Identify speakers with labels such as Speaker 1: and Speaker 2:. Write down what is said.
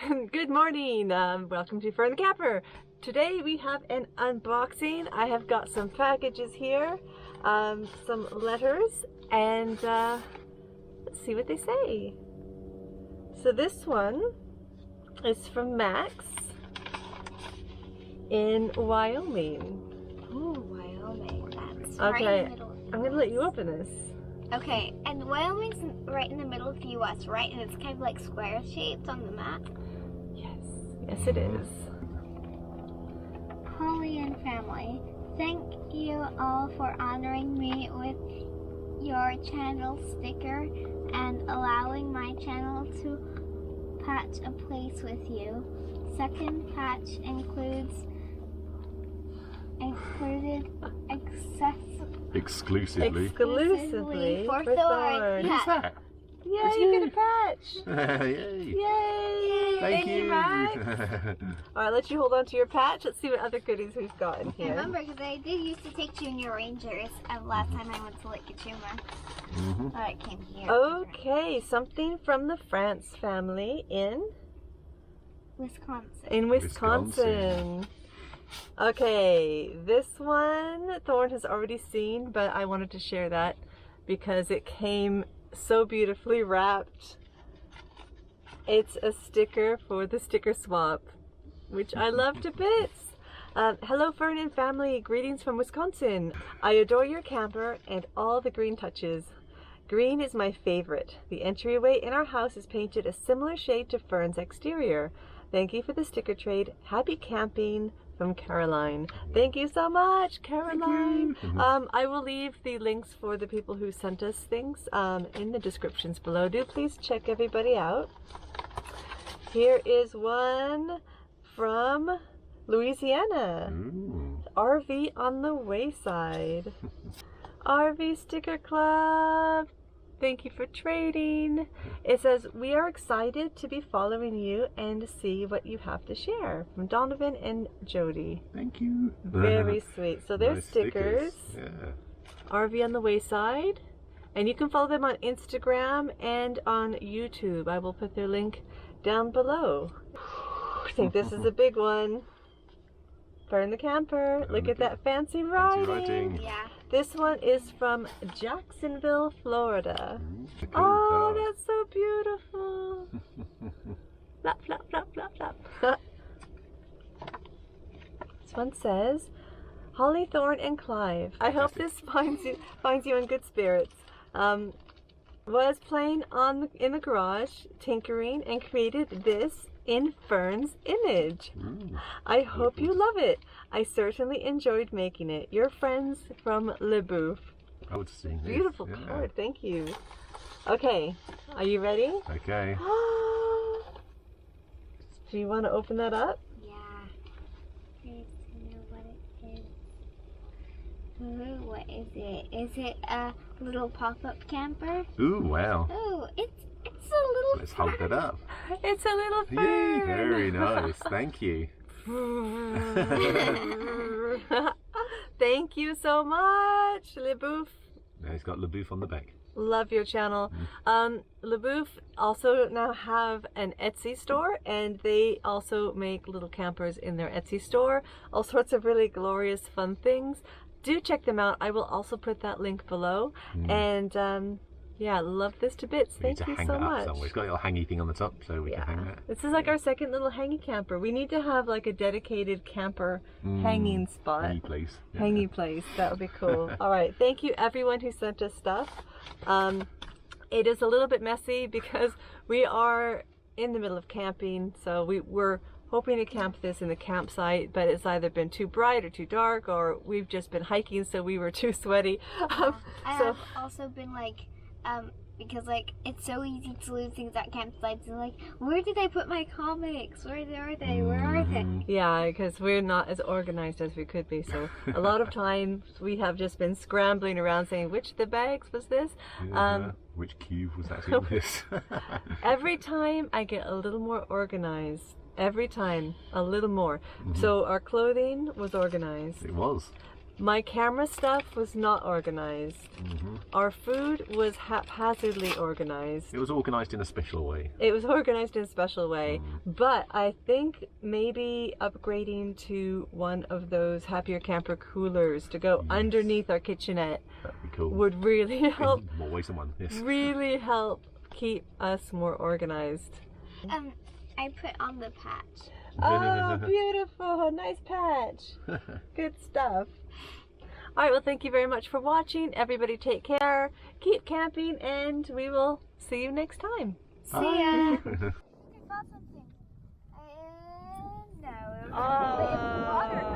Speaker 1: Good morning. Welcome to Fern the Camper. Today we have an unboxing. I have got some packages here, some letters, and let's see what they say. So this one is from Max in Wyoming.
Speaker 2: Ooh, Wyoming. That's
Speaker 1: Okay,
Speaker 2: right in the middle.
Speaker 1: I'm gonna let you open this.
Speaker 2: Okay, and Wyoming's right in the middle of the U.S., right? And it's kind of like square shaped on the map.
Speaker 1: Yes it is.
Speaker 2: Holly and family, thank you all for honoring me with your channel sticker and allowing my channel to patch a place with you. Second patch included
Speaker 1: Exclusively
Speaker 2: for
Speaker 1: Thorn.
Speaker 2: Thorn.
Speaker 3: Who's that?
Speaker 1: Yay, you get a patch!
Speaker 3: Yay!
Speaker 1: Yay!
Speaker 3: Thank you.
Speaker 1: Max. Alright, let you hold on to your patch. Let's see what other goodies we've got in
Speaker 2: I
Speaker 1: here.
Speaker 2: remember because I did used to take Junior Rangers last time I went to Lake Cachuma. But I came here.
Speaker 1: Okay, something from the France family in
Speaker 2: Wisconsin.
Speaker 1: Wisconsin. Okay, this one Thorn has already seen, but I wanted to share that because it came so beautifully wrapped. It's a sticker for the sticker swap, which I love to bits. Hello Fern and family, greetings from Wisconsin. I adore your camper and all the green touches. Green is my favorite. The entryway in our house is painted a similar shade to Fern's exterior. Thank you for the sticker trade. Happy camping, from Caroline. Thank you so much, Caroline. I will leave the links for the people who sent us things in the descriptions below. Do please check everybody out. Here is one from Louisiana. RV on the Wayside. RV Sticker Club. Thank you for trading. It says, we are excited to be following you and see what you have to share. From Donovan and Jody.
Speaker 3: Thank you.
Speaker 1: Very sweet. So there's
Speaker 3: Nice
Speaker 1: stickers.
Speaker 3: Yeah.
Speaker 1: RV on the Wayside. And you can follow them on Instagram and on YouTube. I will put their link down below. I think this is a big one. Fern the Camper. Look at that fancy writing.
Speaker 2: Yeah.
Speaker 1: This one is from Jacksonville, Florida.
Speaker 3: Cool
Speaker 1: Oh,
Speaker 3: card.
Speaker 1: that's so beautiful. Flap, flap, flap, flap, flap. This one says, Holly, Thorn, and Clive. I hope this finds you in good spirits. Was playing in the garage, tinkering, and created this in Fern's image. I hope you love it. I certainly enjoyed making it. Your friends from LeBoof.
Speaker 3: I would see.
Speaker 1: Beautiful card, thank you. Okay, are you ready?
Speaker 3: Okay.
Speaker 1: Do you want to open that up?
Speaker 2: Yeah. Curious to know what it is. Ooh, what is it? Is it a little pop-up camper?
Speaker 3: Ooh, wow.
Speaker 2: Ooh, it's a little
Speaker 3: Let's hold that up.
Speaker 1: It's a little
Speaker 3: Yay,
Speaker 1: Fern.
Speaker 3: very nice. Thank you.
Speaker 1: Thank you so much, LeBoof.
Speaker 3: Now he's got LeBoof on the back.
Speaker 1: Love your channel. LeBoof also now have an Etsy store, and they also make little campers in their Etsy store. All sorts of really glorious fun things. Do check them out. I will also put that link below. And yeah, love this to bits.
Speaker 3: We need
Speaker 1: Thank
Speaker 3: to
Speaker 1: you
Speaker 3: hang
Speaker 1: so
Speaker 3: that up
Speaker 1: much.
Speaker 3: somewhere. It's got a little hangy thing on the top, so we can hang that.
Speaker 1: This is like our second little hangy camper. We need to have like a dedicated camper hanging spot.
Speaker 3: Hangy place. Yeah.
Speaker 1: Hangy place. That would be cool. All right. Thank you everyone who sent us stuff. It is a little bit messy because we are in the middle of camping. So we're hoping to camp this in the campsite, but it's either been too bright or too dark, or we've just been hiking, so we were too sweaty.
Speaker 2: I've also been like, because like it's so easy to lose things at campsites, and like, where did I put my comics? Where are they? Where are they?
Speaker 1: Yeah, because we're not as organized as we could be. So a lot of times we have just been scrambling around saying, which of the bags was this?
Speaker 3: Which cube was actually this?
Speaker 1: Every time I get a little more organized. Every time a little more. So our clothing was organized.
Speaker 3: It was.
Speaker 1: My camera stuff was not organized. Our food was haphazardly organized.
Speaker 3: It was organised in a special way.
Speaker 1: It was organized in a special way, but I think maybe upgrading to one of those Happier Camper coolers to go underneath our kitchenette
Speaker 3: That'd be cool.
Speaker 1: would really help.
Speaker 3: More ways than one. Yes.
Speaker 1: Really help keep us more organized.
Speaker 2: I put on the patch.
Speaker 1: Oh, beautiful. Nice patch. Good stuff. All right, well, thank you very much for watching. Everybody take care, keep camping, and we will see you next time.
Speaker 2: See ya.
Speaker 1: Oh.